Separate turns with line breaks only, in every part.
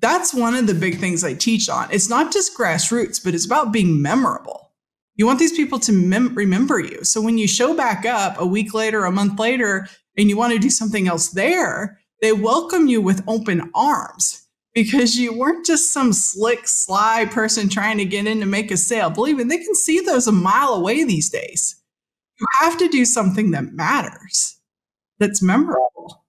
That's one of the big things I teach on. It's not just grassroots, but it's about being memorable. You want these people to remember you. So when you show back up a week later, a month later, and you want to do something else there, they welcome you with open arms because you weren't just some slick, sly person trying to get in to make a sale. Believe me, they can see those a mile away these days. You have to do something that matters, that's memorable.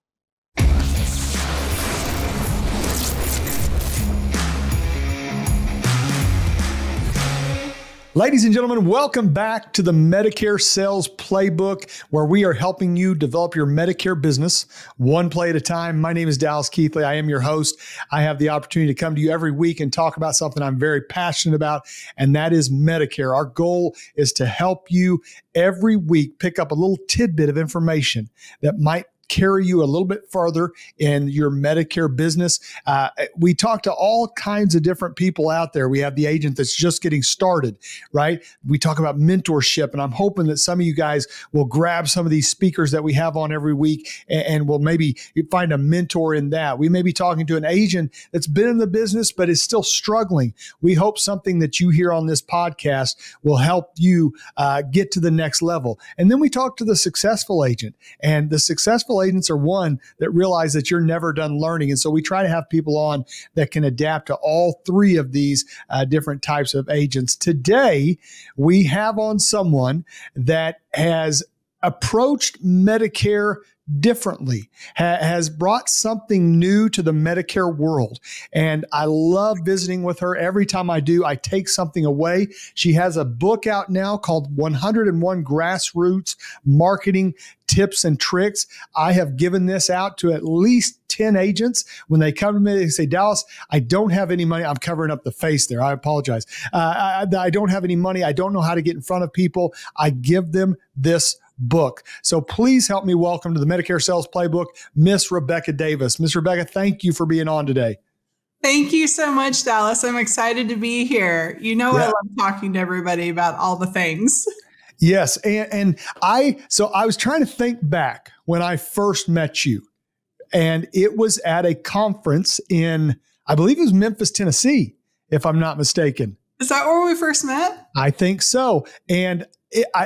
Ladies and gentlemen, welcome back to the Medicare Sales Playbook, where we are helping you develop your Medicare business one play at a time. My name is Dallas Keithley. I am your host. I have the opportunity to come to you every week and talk about something I'm very passionate about, and that is Medicare. Our goal is to help you every week pick up a little tidbit of information that might carry you a little bit further in your Medicare business. We talk to all kinds of different people out there. We have the agent that's just getting started, right? We talk about mentorship, and I'm hoping that some of you guys will grab some of these speakers that we have on every week and will maybe find a mentor in that. We may be talking to an agent that's been in the business but is still struggling. We hope something that you hear on this podcast will help you get to the next level. And then we talk to the successful agent, and the successful agents are one that realize that you're never done learning. And so we try to have people on that can adapt to all three of these different types of agents. Today, we have on someone that has approached Medicare differently, has brought something new to the Medicare world. And I love visiting with her. Every time I do, I take something away. She has a book out now called 101 Grassroots Marketing Tips and Tricks. I have given this out to at least 10 agents. When they come to me, they say, Dallas, I don't have any money. I'm covering up the face there. I apologize. I don't have any money. I don't know how to get in front of people. I give them this book. So please help me welcome to the Medicare Sales Playbook, Miss Rebecca Davis. Miss Rebecca, thank you for being on today.
Thank you so much, Dallas. I'm excited to be here. You know, I love talking to everybody about all the things.
Yes. And I was trying to think back when I first met you, and it was at a conference in, I believe it was Memphis, Tennessee, if I'm not mistaken.
Is that where we first met?
I think so. And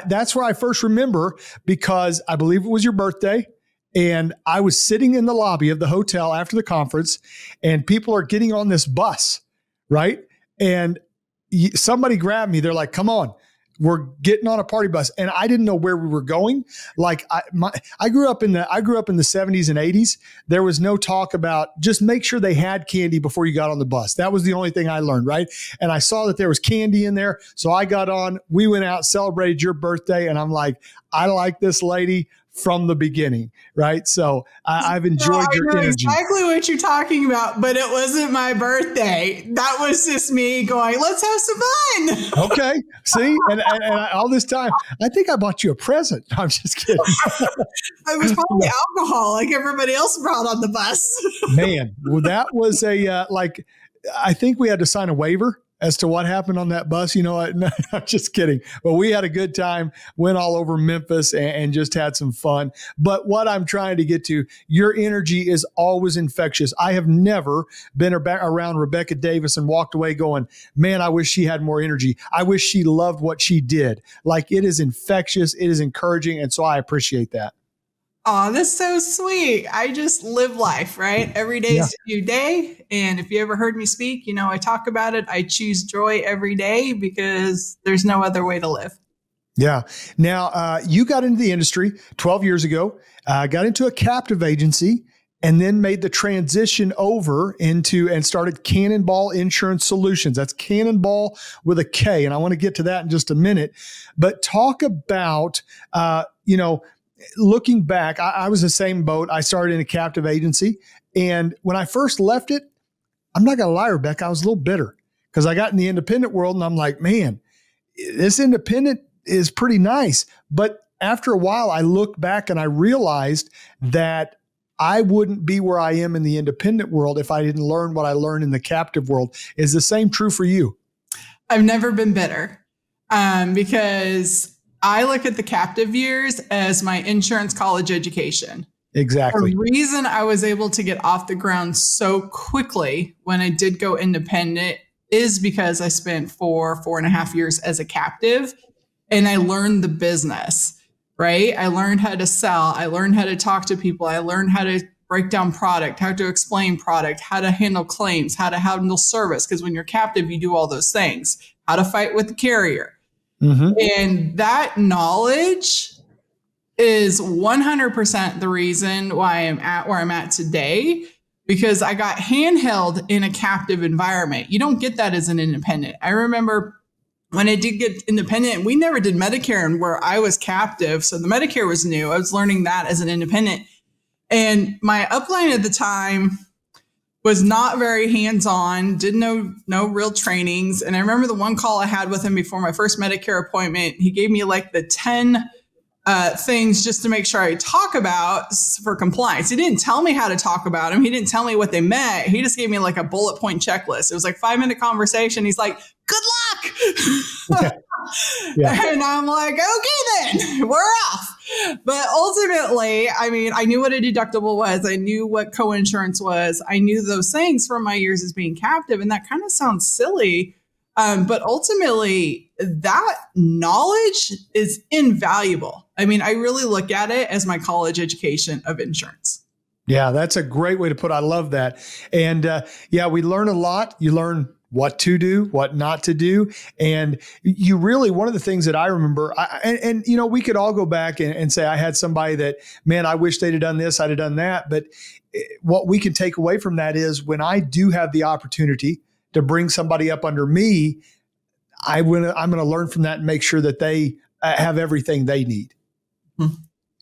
that's where I first remember, because I believe it was your birthday, and I was sitting in the lobby of the hotel after the conference, and people are getting on this bus, right? And somebody grabbed me. They're like, come on, we're getting on a party bus. And I didn't know where we were going. Like I grew up in the 70s and 80s. There was no talk about just make sure they had candy before you got on the bus. That was the only thing I learned, right? And I saw that there was candy in there. So I got on, we went out, celebrated your birthday. And I'm like, I like this lady from the beginning, right? So I've enjoyed your energy.
Exactly what you're talking about, but it wasn't my birthday. That was just me going, let's have some fun.
Okay. See, and all this time, I think I bought you a present. I'm just kidding.
It was probably alcohol like everybody else brought on the bus.
Man, well, that was I think we had to sign a waiver as to what happened on that bus. You know what? No, I'm just kidding. But we had a good time, went all over Memphis and just had some fun. But what I'm trying to get to, your energy is always infectious. I have never been around Rebecca Davis and walked away going, man, I wish she had more energy. I wish she loved what she did. Like, it is infectious. It is encouraging. And so I appreciate that.
Oh, that's so sweet. I just live life, right? Every day is a new day. And if you ever heard me speak, you know, I talk about it. I choose joy every day because there's no other way to live.
Yeah. Now, you got into the industry 12 years ago, got into a captive agency, and then made the transition over into and started Kannonball Insurance Solutions. That's Kannonball with a K. And I want to get to that in just a minute. But talk about, looking back, I was the same boat. I started in a captive agency. And when I first left it, I'm not going to lie, Rebecca, I was a little bitter because I got in the independent world and I'm like, man, this independent is pretty nice. But after a while, I looked back and I realized that I wouldn't be where I am in the independent world if I didn't learn what I learned in the captive world. Is the same true for you?
I've never been bitter because I look at the captive years as my insurance college education.
Exactly.
The reason I was able to get off the ground so quickly when I did go independent is because I spent 4.5 years as a captive, and I learned the business, right? I learned how to sell. I learned how to talk to people. I learned how to break down product, how to explain product, how to handle claims, how to handle service. Because when you're captive, you do all those things, how to fight with the carrier. And that knowledge is 100% the reason why I'm at where I'm at today, because I got handheld in a captive environment. You don't get that as an independent. I remember when I did get independent, we never did Medicare and where I was captive. So the Medicare was new. I was learning that as an independent. And my upline at the time was not very hands-on, didn't know no real trainings. And I remember the one call I had with him before my first Medicare appointment, he gave me like the 10 things just to make sure I talk about for compliance. He didn't tell me how to talk about them. He didn't tell me what they meant. He just gave me like a bullet point checklist. It was like 5-minute conversation. He's like, good luck. Yeah. And I'm like, okay, then we're off. But ultimately, I mean, I knew what a deductible was. I knew what coinsurance was. I knew those things from my years as being captive. And that kind of sounds silly. But ultimately, that knowledge is invaluable. I mean, I really look at it as my college education of insurance.
Yeah, that's a great way to put it. I love that. And yeah, we learn a lot. You learn what to do, what not to do. And you really, one of the things that I remember, and you know, we could all go back and say, I had somebody that, man, I wish they'd have done this, I'd have done that. But what we can take away from that is when I do have the opportunity to bring somebody up under me, I'm going to learn from that and make sure that they have everything they need.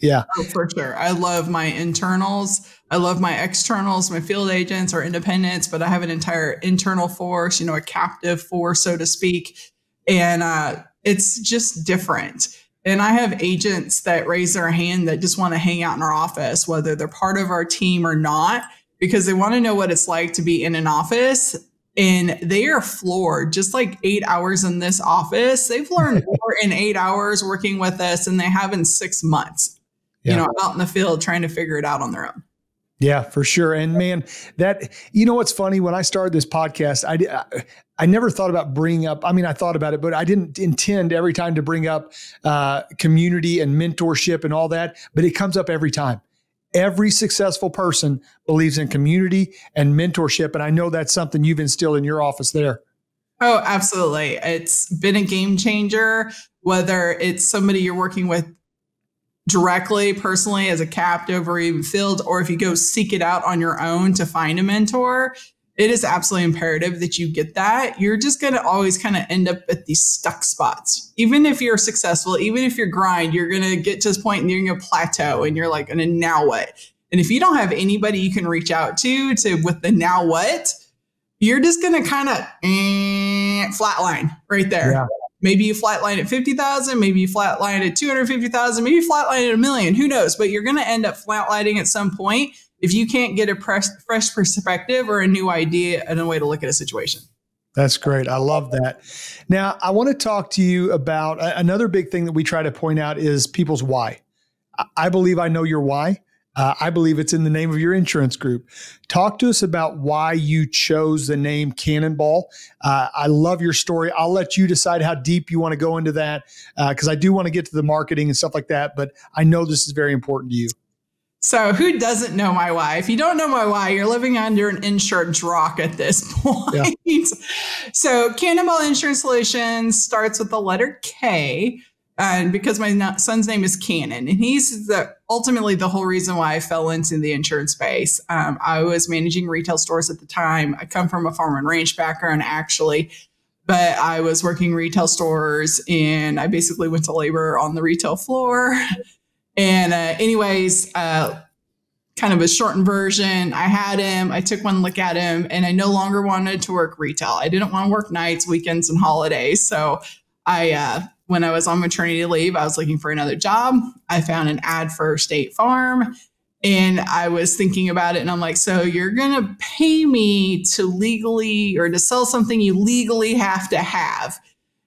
Yeah.
Oh, for sure. I love my internals. I love my externals, my field agents or independents, but I have an entire internal force, you know, a captive force, so to speak. And it's just different. And I have agents that raise their hand that just want to hang out in our office, whether they're part of our team or not, because they want to know what it's like to be in an office. And they are floored, just like 8 hours in this office. They've learned more in 8 hours working with us than they have in 6 months, you know, out in the field trying to figure it out on their own.
Yeah, for sure. And man, that, you know, what's funny, when I started this podcast, I never thought about bringing up, I mean, I thought about it, but I didn't intend every time to bring up community and mentorship and all that, but it comes up every time. Every successful person believes in community and mentorship. And I know that's something you've instilled in your office there.
Oh, absolutely. It's been a game changer, whether it's somebody you're working with directly, personally, as a captive or even field, or if you go seek it out on your own to find a mentor. It is absolutely imperative that you get that. You're just going to always kind of end up at these stuck spots. Even if you're successful, even if you're grind, you're going to get to this point and you're going to plateau and you're like, and now what? And if you don't have anybody you can reach out to with the now what, you're just going to kind of flatline right there. Yeah. Maybe you flatline at 50,000, maybe you flatline at 250,000, maybe you flatline at 1 million, who knows? But you're going to end up flatlining at some point if you can't get a fresh perspective or a new idea and a way to look at a situation.
That's great. I love that. Now, I want to talk to you about another big thing that we try to point out is people's why. I believe I know your why. I believe it's in the name of your insurance group. Talk to us about why you chose the name Kannonball. I love your story. I'll let you decide how deep you want to go into that because I do want to get to the marketing and stuff like that, but I know this is very important to you.
So who doesn't know my why? If you don't know my why, you're living under an insurance rock at this point. Yeah. So Kannonball Insurance Solutions starts with the letter K. And because my son's name is Cannon, and he's ultimately the whole reason why I fell into the insurance space. I was managing retail stores at the time. I come from a farm and ranch background, actually, but I was working retail stores, and I basically went to labor on the retail floor. And anyways, kind of a shortened version, I had him, I took one look at him, and I no longer wanted to work retail. I didn't want to work nights, weekends, and holidays. So when I was on maternity leave, I was looking for another job. I found an ad for State Farm, and I was thinking about it, and I'm like, so you're going to pay me to legally or to sell something you legally have to have.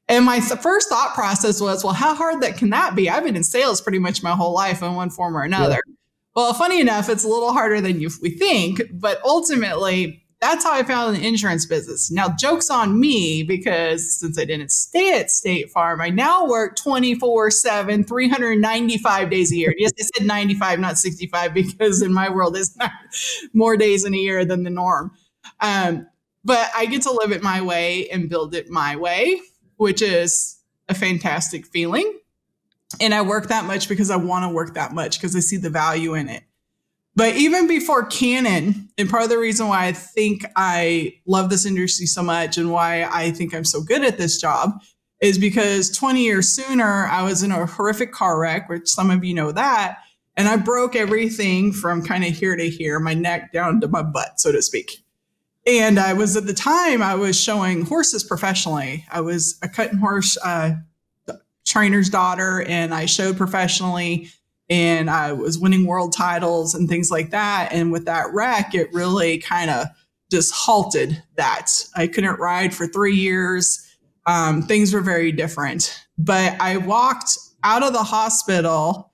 And my first thought process was, well, how hard can that be? I've been in sales pretty much my whole life in one form or another. Yeah. Well, funny enough, it's a little harder than we think, but ultimately, that's how I found the insurance business. Now, joke's on me because since I didn't stay at State Farm, I now work 24/7, 395 days a year. Yes, I said 95, not 65, because in my world, it's not more days in a year than the norm. But I get to live it my way and build it my way, which is a fantastic feeling. And I work that much because I want to work that much because I see the value in it. But even before Cannon, and part of the reason why I think I love this industry so much and why I think I'm so good at this job is because 20 years sooner, I was in a horrific car wreck, which some of you know that. And I broke everything from kind of here to here, my neck down to my butt, so to speak. And I was at the time, I was showing horses professionally. I was a cutting horse trainer's daughter, and I showed professionally, and I was winning world titles and things like that. And with that wreck, it really kind of just halted that. I couldn't ride for 3 years. Things were very different. But I walked out of the hospital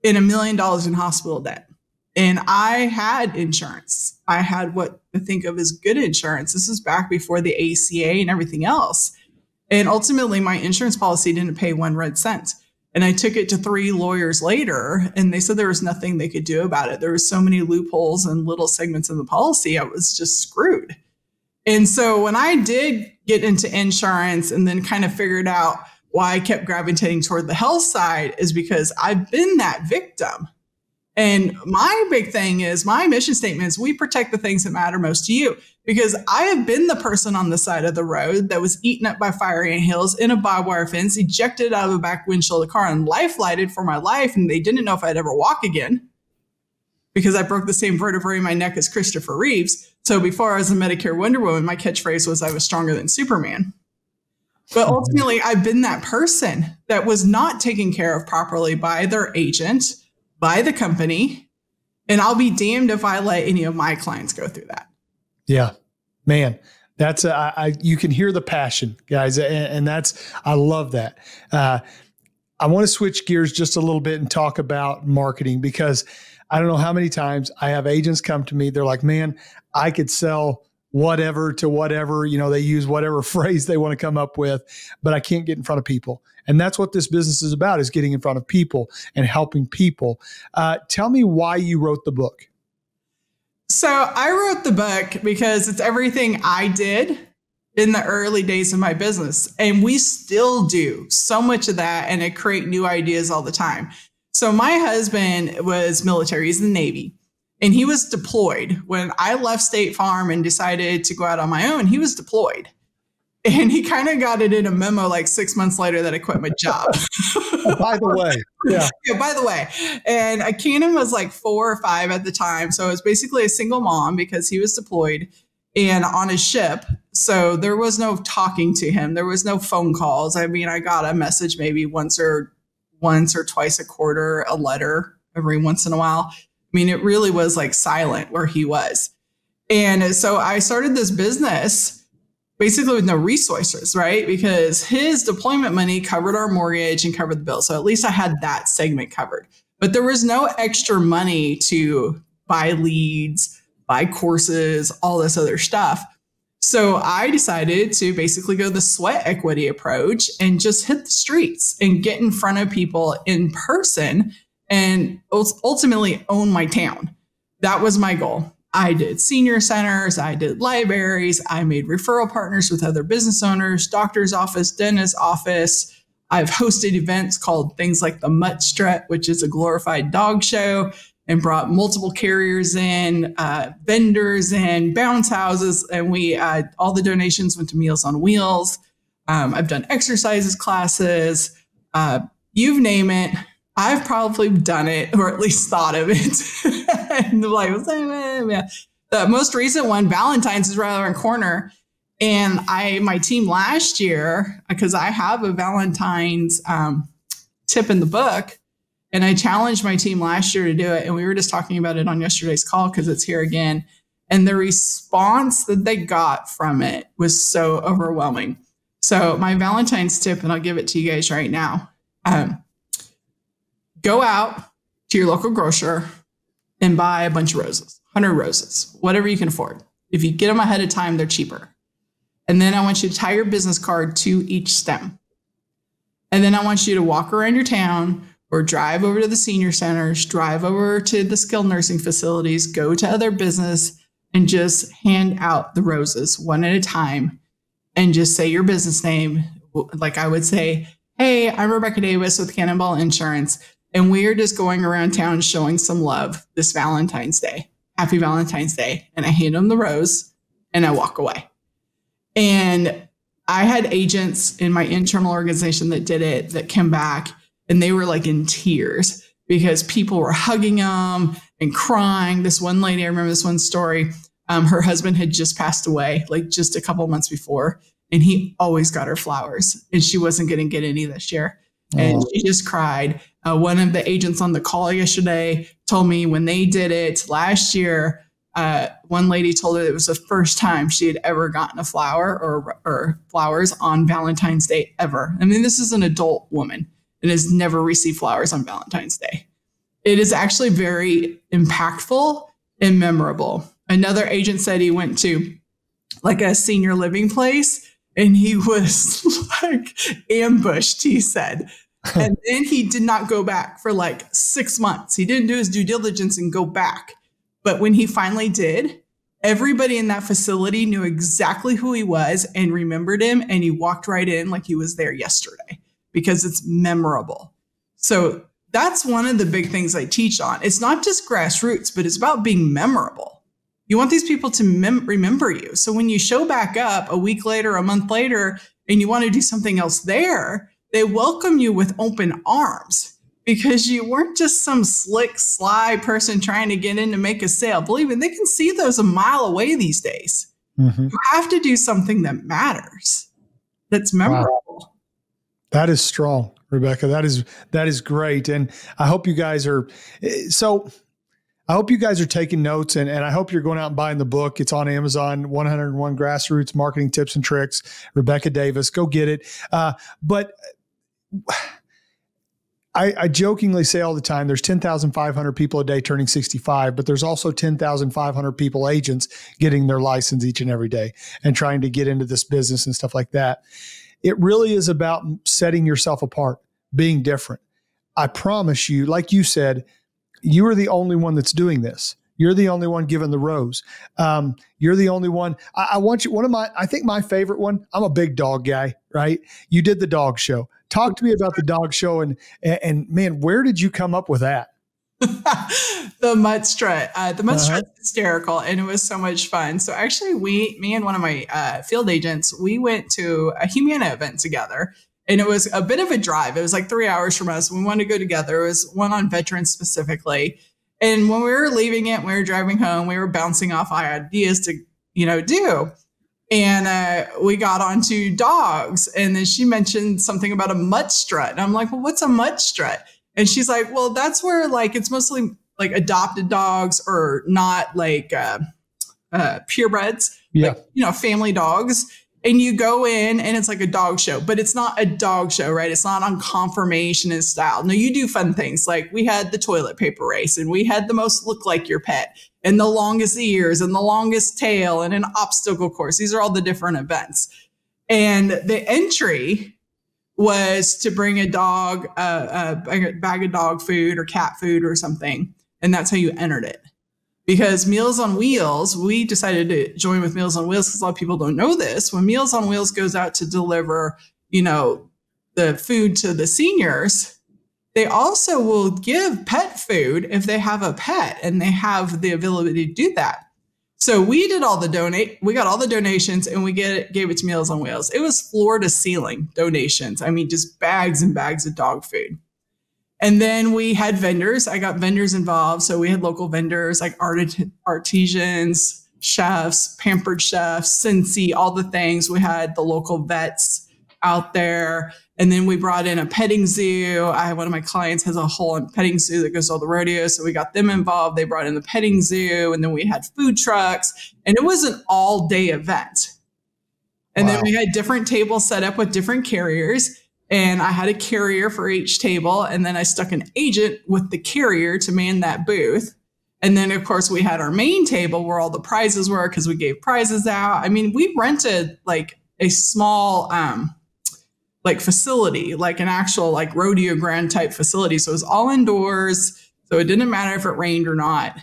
in $1 million in hospital debt. And I had insurance. I had what I think of as good insurance. This is back before the ACA and everything else. And ultimately, my insurance policy didn't pay 1 red cent. And I took it to 3 lawyers later, and they said there was nothing they could do about it. There were so many loopholes and little segments in the policy, I was just screwed. And so when I did get into insurance and then kind of figured out why I kept gravitating toward the health side is because I've been that victim. And my big thing is my mission statement is we protect the things that matter most to you, because I have been the person on the side of the road that was eaten up by fire ants in a barbed wire fence, ejected out of the back windshield of the car and life flighted for my life. And they didn't know if I'd ever walk again because I broke the same vertebrae in my neck as Christopher Reeves. So before I was a Medicare Wonder Woman, my catchphrase was I was stronger than Superman. But ultimately, I've been that person that was not taken care of properly by their agent, by the company, and I'll be damned if I let any of my clients go through that.
Yeah, man, that's you can hear the passion, guys, and I love that. I want to switch gears just a little bit and talk about marketing, because I don't know how many times I have agents come to me. They're like, man, I could sell whatever to whatever, they use whatever phrase they want to come up with, but I can't get in front of people. And that's what this business is about, is getting in front of people and helping people. Tell me why you wrote the book.
So I wrote the book because it's everything I did in the early days of my business. And we still do so much of that, and I create new ideas all the time. So my husband was military. He's in the Navy. And he was deployed. When I left State Farm and decided to go out on my own, he was deployed. And he kind of got it in a memo like 6 months later that I quit my job.
By the way. Yeah.
Yeah, by the way. And Cannon was like 4 or 5 at the time. So I was basically a single mom because he was deployed and on his ship. So there was no talking to him. There was no phone calls. I mean, I got a message maybe once or twice a quarter, a letter every once in a while. I mean, it really was like silent where he was. And so I started this business basically with no resources, right? Because his deployment money covered our mortgage and covered the bill. So at least I had that segment covered. But there was no extra money to buy leads, buy courses, all this other stuff. So I decided to basically go the sweat equity approach and just hit the streets and get in front of people in person and ultimately own my town. That was my goal. I did senior centers, I did libraries, I made referral partners with other business owners, doctor's office, dentist's office. I've hosted events called things like the Mutt Strut, which is a glorified dog show, and brought multiple carriers in, vendors in, bounce houses, and all the donations went to Meals on Wheels. I've done exercises classes, you name it. I've probably done it, or at least thought of it. And the most recent one, Valentine's, is right around the corner. And my team last year, because I have a Valentine's tip in the book, and I challenged my team last year to do it. And we were just talking about it on yesterday's call because it's here again. And the response that they got from it was so overwhelming. So my Valentine's tip, and I'll give it to you guys right now. Go out to your local grocer, and buy a bunch of roses, 100 roses, whatever you can afford. If you get them ahead of time, they're cheaper. And then I want you to tie your business card to each stem. And then I want you to walk around your town or drive over to the senior centers, drive over to the skilled nursing facilities, go to other business and just hand out the roses one at a time and just say your business name. Like I would say, hey, I'm Rebecca Davis with Kannonball Insurance, and we are just going around town showing some love this Valentine's Day. Happy Valentine's Day. And I hand them the rose and I walk away. And I had agents in my internal organization that did it, that came back, and they were like in tears because people were hugging them and crying. This one lady, I remember this one story. Her husband had just passed away, like just a couple months before, and he always got her flowers, and she wasn't going to get any this year. And she just cried. One of the agents on the call yesterday told me when they did it last year, one lady told her it was the first time she had ever gotten a flower or flowers on Valentine's Day ever. I mean, this is an adult woman and has never received flowers on Valentine's Day. It is actually very impactful and memorable. Another agent said he went to like a senior living place and he was like ambushed, he said. And then he did not go back for like 6 months. He didn't do his due diligence and go back. But when he finally did, everybody in that facility knew exactly who he was and remembered him. And he walked right in like he was there yesterday because it's memorable. So that's one of the big things I teach on. It's not just grassroots, but it's about being memorable. You want these people to remember you. So when you show back up a week later, a month later, and you want to do something else there, they welcome you with open arms. Because you weren't just some slick, sly person trying to get in to make a sale. Believe me, they can see those a mile away these days. Mm-hmm. You have to do something that matters, that's memorable.
Wow. That is strong, Rebecca. That is great. And I hope you guys are taking notes, and I hope you're going out and buying the book. It's on Amazon, 101 Grassroots Marketing Tips and Tricks. Rebecca Davis, go get it. But I jokingly say all the time, there's 10,500 people a day turning 65, but there's also 10,500 people, agents, getting their license each and every day and trying to get into this business and stuff like that. It really is about setting yourself apart, being different. I promise you, like you said, you are the only one that's doing this. You're the only one giving the rose. You're the only one. I want you, I think my favorite one, I'm a big dog guy, right? You did the dog show. Talk to me about the dog show and man, where did you come up with that?
The mud strut. The mud strut's hysterical, and it was so much fun. So actually me and one of my field agents, we went to a Humana event together, and it was a bit of a drive. It was like 3 hours from us. We wanted to go together. It was one on veterans specifically. And when we were leaving it, we were driving home, we were bouncing off ideas to, do. And we got onto dogs. And then she mentioned something about a mud strut. And I'm like, well, what's a mud strut? And she's like, well, that's where like it's mostly like adopted dogs or not like purebreds, like, family dogs. And you go in and it's like a dog show, but it's not a dog show, right? It's not on conformation and style. No, you do fun things. Like we had the toilet paper race, and we had the most look like your pet, and the longest ears, and the longest tail, and an obstacle course. These are all the different events. And the entry was to bring a dog, a bag of dog food or cat food or something. And that's how you entered it. Because Meals on Wheels, we decided to join with Meals on Wheels because a lot of people don't know this. When Meals on Wheels goes out to deliver, the food to the seniors, they also will give pet food if they have a pet and they have the ability to do that. So we did we got all the donations, and we gave it to Meals on Wheels. It was floor to ceiling donations. I mean, just bags and bags of dog food. And then we had vendors. I got vendors involved. So we had local vendors like artisans, chefs, pampered chefs, Cincy, all the things. We had the local vets out there. And then we brought in a petting zoo. One of my clients has a whole petting zoo that goes to all the rodeos. So we got them involved. They brought in the petting zoo. And then we had food trucks. And it was an all-day event. And then we had different tables set up with different carriers. And I had a carrier for each table. And then I stuck an agent with the carrier to man that booth. And then, of course, we had our main table where all the prizes were because we gave prizes out. I mean, we rented like a small like facility, like an actual like rodeo ground type facility. So it was all indoors. So it didn't matter if it rained or not.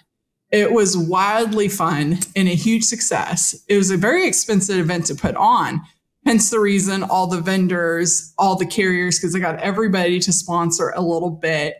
It was wildly fun and a huge success. It was a very expensive event to put on. Hence the reason all the vendors, all the carriers, because I got everybody to sponsor a little bit.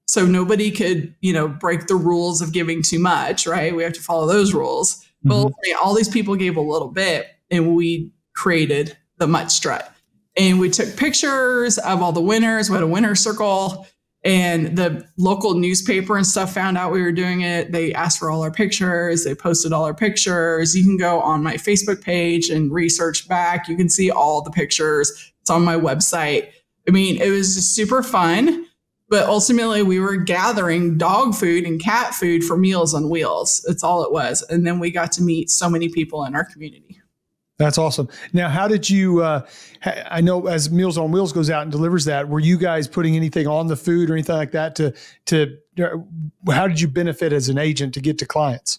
So nobody could, break the rules of giving too much, right? We have to follow those rules. Mm-hmm. But all these people gave a little bit and we created the Mutt Strut. And we took pictures of all the winners. We had a winner circle, and the local newspaper and stuff found out we were doing it. They asked for all our pictures. They posted all our pictures. You can go on my Facebook page and research back. You can see all the pictures. It's on my website. I mean, it was just super fun. But ultimately, we were gathering dog food and cat food for Meals on Wheels. That's all it was. And then we got to meet so many people in our community.
That's awesome. Now, how did you, I know as Meals on Wheels goes out and delivers that, were you guys putting anything on the food or anything like that how did you benefit as an agent to get to clients?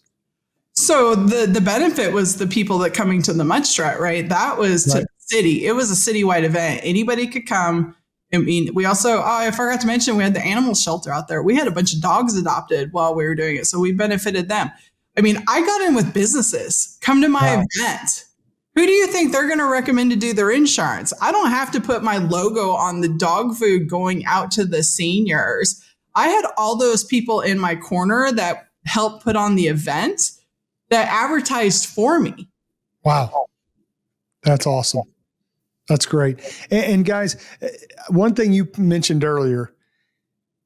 So the benefit was the people that coming to the Mutt Strut, right? That was to the city. It was a citywide event. Anybody could come. I mean, we also, I forgot to mention, we had the animal shelter out there. We had a bunch of dogs adopted while we were doing it. So we benefited them. I mean, I got in with businesses. Come to my event. Who do you think they're going to recommend to do their insurance? I don't have to put my logo on the dog food going out to the seniors. I had all those people in my corner that helped put on the event that advertised for me.
Wow. That's awesome. That's great. And guys, one thing you mentioned earlier,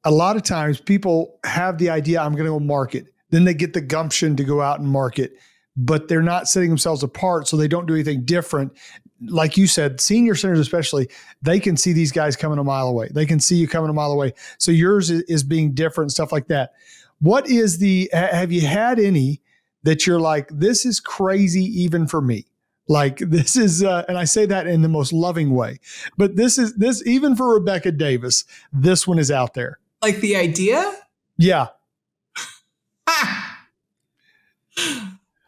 a lot of times people have the idea, I'm going to go market. Then they get the gumption to go out and market, but they're not setting themselves apart, so they don't do anything different. Like you said, senior centers especially, they can see these guys coming a mile away. They can see you coming a mile away. So yours is being different, stuff like that. What is have you had any that you're like, this is crazy even for me? Like this is, and I say that in the most loving way, but this even for Rebecca Davis, this one is out there.
Like the idea?
Yeah.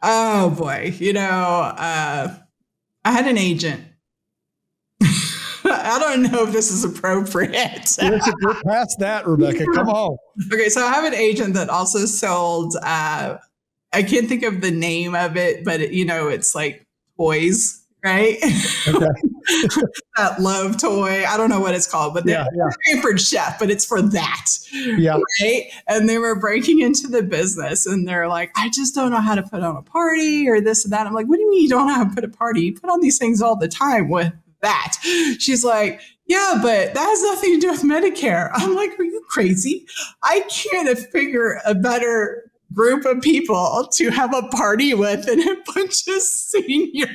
Oh boy. I had an agent. I don't know if this is appropriate.
We're past that, Rebecca. Come on.
Okay. So I have an agent that also sold, I can't think of the name of it, but it's like toys, right? Okay. That love toy. I don't know what it's called, but they're Pampered Chef, but it's for that. Yeah. Right. And they were breaking into the business and they're like, I just don't know how to put on a party or this and that. I'm like, what do you mean you don't know how to put a party? You put on these things all the time with that. She's like, yeah, but that has nothing to do with Medicare. I'm like, are you crazy? I can't figure a better group of people to have a party with than a bunch of seniors.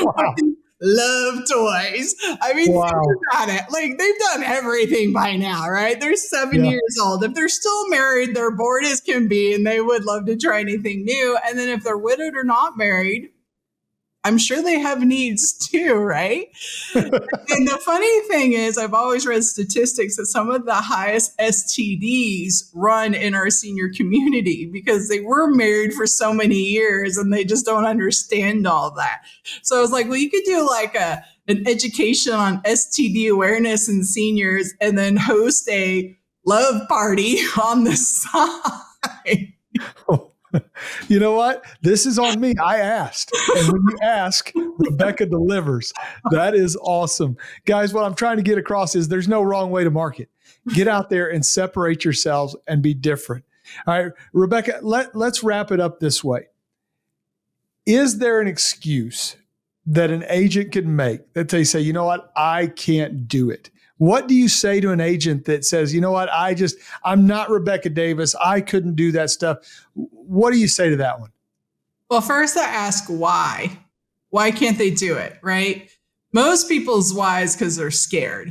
Wow. Love toys. I mean, think about it. Like they've done everything by now, right? They're 7 years old. If they're still married, they're bored as can be, and they would love to try anything new. And then if they're widowed or not married, I'm sure they have needs too, right? And the funny thing is, I've always read statistics that some of the highest STDs run in our senior community because they were married for so many years and they just don't understand all that. So I was like, well, you could do like an education on STD awareness in seniors and then host a love party on the side.
You know what? This is on me. I asked. And when you ask, Rebecca delivers. That is awesome. Guys, what I'm trying to get across is there's no wrong way to market. Get out there and separate yourselves and be different. All right, Rebecca, let's wrap it up this way. Is there an excuse that an agent could make that they say, you know what? I can't do it. What do you say to an agent that says, you know what, I'm not Rebecca Davis. I couldn't do that stuff. What do you say to that one?
Well, first I ask why. Why can't they do it, right? Most people's why is because they're scared.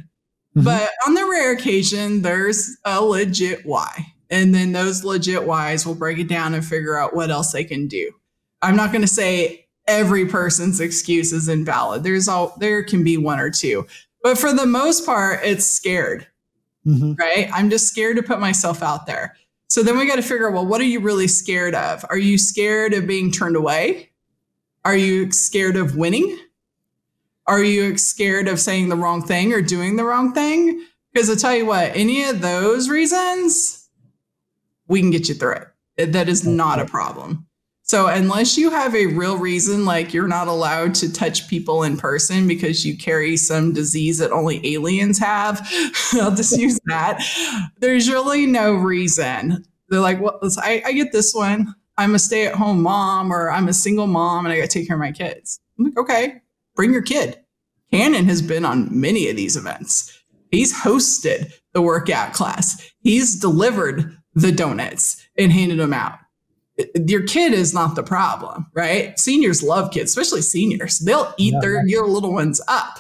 Mm-hmm. But on the rare occasion, there's a legit why. And then those legit whys will break it down and figure out what else they can do. I'm not going to say every person's excuse is invalid. There can be one or two. But for the most part, it's scared, right? I'm just scared to put myself out there. So then we got to figure out, well, what are you really scared of? Are you scared of being turned away? Are you scared of winning? Are you scared of saying the wrong thing or doing the wrong thing? Because I'll tell you what, any of those reasons, we can get you through it. That is not a problem. So unless you have a real reason, like you're not allowed to touch people in person because you carry some disease that only aliens have, I'll just use that. There's really no reason. They're like, well, I get this one. I'm a stay-at-home mom, or I'm a single mom and I got to take care of my kids. I'm like, okay, bring your kid. Cannon has been on many of these events. He's hosted the workout class. He's delivered the donuts and handed them out. Your kid is not the problem, right? Seniors love kids, especially seniors. They'll eat your little ones up.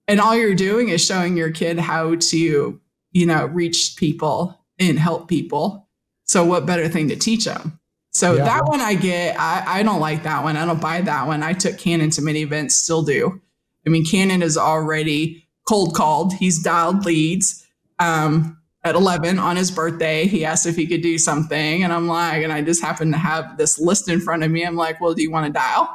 And all you're doing is showing your kid how to, reach people and help people. So what better thing to teach them? So that one I get. I don't like that one. I don't buy that one. I took Cannon to many events, still do. I mean, Cannon is already cold called. He's dialed leads. At 11 on his birthday, he asked if he could do something. And I'm like, and I just happened to have this list in front of me. I'm like, well, do you want to dial?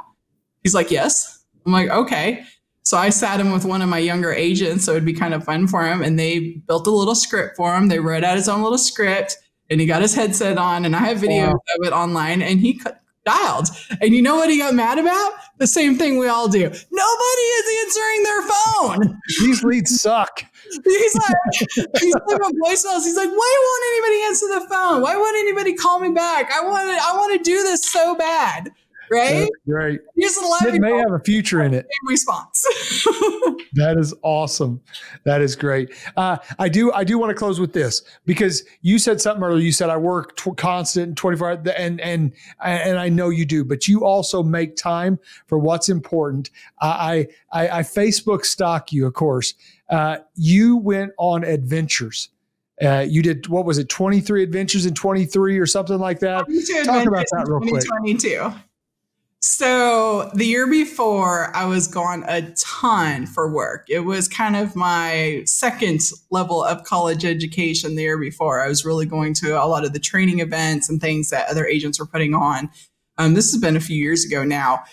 He's like, yes. I'm like, okay. So I sat him with one of my younger agents. So it'd be kind of fun for him. And they built a little script for him. They wrote out his own little script and he got his headset on, and I have video of it online, and he dialed. And you know what he got mad about? The same thing we all do. Nobody is answering their phone.
These leads suck.
He's leaving voicemails. He's like, why won't anybody answer the phone? Why won't anybody call me back? I want to do this so bad. Right?
That's great.
It
may have a future in it.
Same response.
That is awesome. That is great. I do want to close with this, because you said something earlier. You said I work constant 24 hours, and I know you do, but you also make time for what's important. I Facebook stalk you, of course. You went on adventures. You did, what was it, 23 adventures in 23 or something like that? Talk about that real quick. 2022.
So the year before, I was gone a ton for work. It was kind of my second level of college education the year before. I was really going to a lot of the training events and things that other agents were putting on. This has been a few years ago now.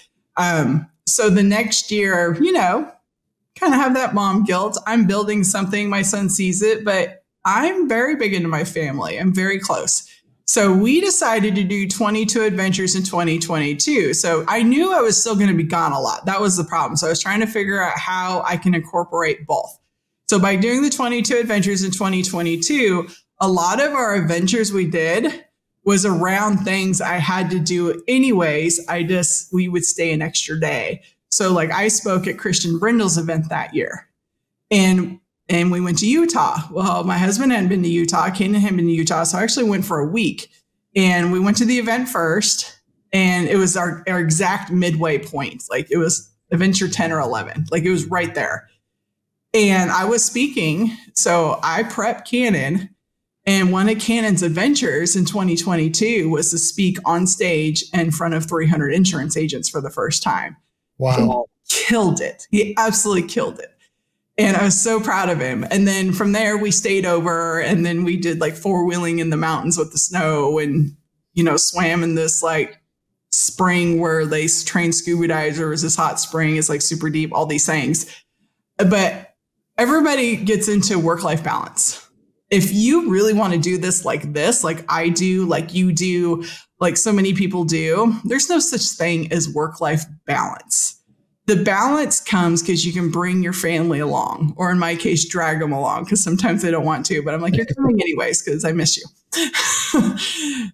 So the next year, kind of have that mom guilt. I'm building something. My son sees it, but I'm very big into my family. I'm very close. So we decided to do 22 adventures in 2022. So I knew I was still going to be gone a lot. That was the problem. So I was trying to figure out how I can incorporate both. So by doing the 22 adventures in 2022, a lot of our adventures we did was around things I had to do anyways. We would stay an extra day. So like I spoke at Christian Brindle's event that year, and we went to Utah. Well, my husband hadn't been to Utah. Cannon hadn't been to Utah. So I actually went for a week, and we went to the event first, and it was our exact midway point. Like it was adventure 10 or 11. Like it was right there. And I was speaking. So I prepped Cannon, and one of Cannon's adventures in 2022 was to speak on stage in front of 300 insurance agents for the first time.
Wow.
He killed it. He absolutely killed it. And I was so proud of him. And then from there, we stayed over, and then we did like four-wheeling in the mountains with the snow, and, swam in this like spring where they train scuba divers, this hot spring. It's like super deep, all these things. But everybody gets into work-life balance. If you really want to do this, like I do, like you do, like so many people do, there's no such thing as work-life balance. The balance comes because you can bring your family along, or in my case, drag them along, because sometimes they don't want to, but I'm like, you're coming anyways because I miss you.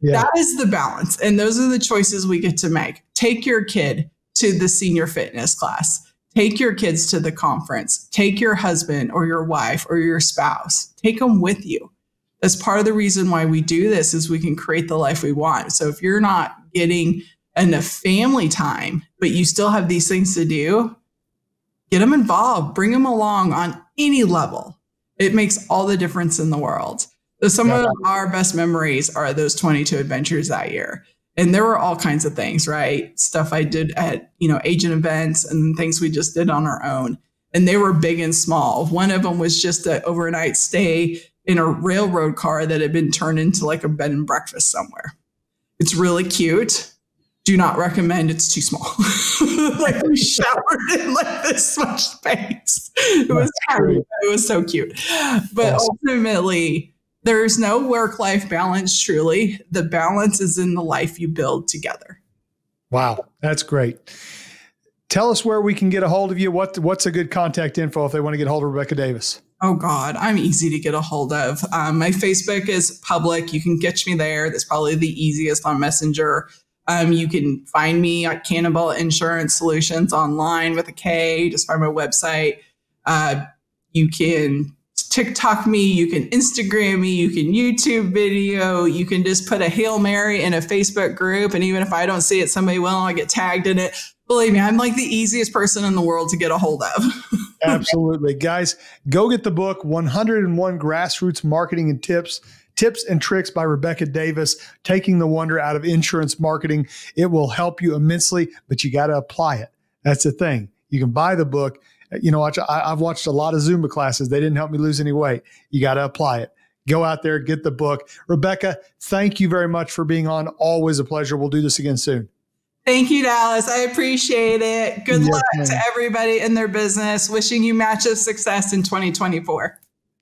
That is the balance. And those are the choices we get to make. Take your kid to the senior fitness class. Take your kids to the conference. Take your husband or your wife or your spouse. Take them with you. That's part of the reason why we do this, is we can create the life we want. So if you're not getting enough family time, but you still have these things to do, get them involved, bring them along on any level. It makes all the difference in the world. So some of our best memories are those 22 adventures that year. And there were all kinds of things, right? Stuff I did at, agent events, and things we just did on our own. And they were big and small. One of them was just an overnight stay in a railroad car that had been turned into like a bed and breakfast somewhere. It's really cute. Do not recommend. It's too small. Like we showered in like this much space. It was tiny. It was so cute. But ultimately, there's no work-life balance, truly. The balance is in the life you build together. Wow.
That's great. Tell us where we can get a hold of you. What's a good contact info if they want to get a hold of Rebecca Davis?
Oh, God, I'm easy to get a hold of. My Facebook is public. You can catch me there. That's probably the easiest on Messenger. You can find me at Kannonball Insurance Solutions online with a K. Just find my website. You can TikTok me. You can Instagram me. You can YouTube video. You can just put a Hail Mary in a Facebook group. And even if I don't see it, somebody will. I get tagged in it. Believe me, I'm like the easiest person in the world to get a hold of.
Absolutely. Guys, go get the book, 101 Grassroots Marketing and Tips and Tricks by Rebecca Davis, taking the wonder out of insurance marketing. It will help you immensely, but you got to apply it. That's the thing. You can buy the book. You know, I've watched a lot of Zumba classes. They didn't help me lose any weight. You got to apply it. Go out there, get the book. Rebecca, thank you very much for being on. Always a pleasure. We'll do this again soon.
Thank you, Dallas. I appreciate it. Good luck to everybody in their business. Wishing you matches success in 2024.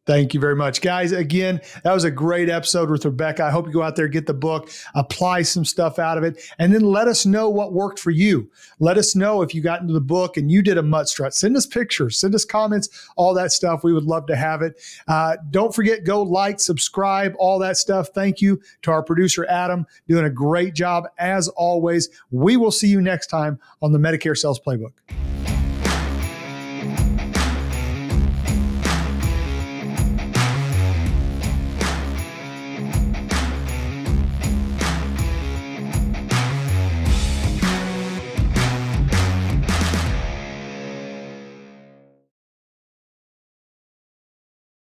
Thank you very much, guys. Again, that was a great episode with Rebecca. I hope you go out there, get the book, apply some stuff out of it, and then let us know what worked for you. Let us know if you got into the book and you did a mutt strut. Send us pictures, send us comments, all that stuff. We would love to have it. Don't forget, go like, subscribe, all that stuff. Thank you to our producer, Adam, doing a great job as always. We will see you next time on the Medicare Sales Playbook.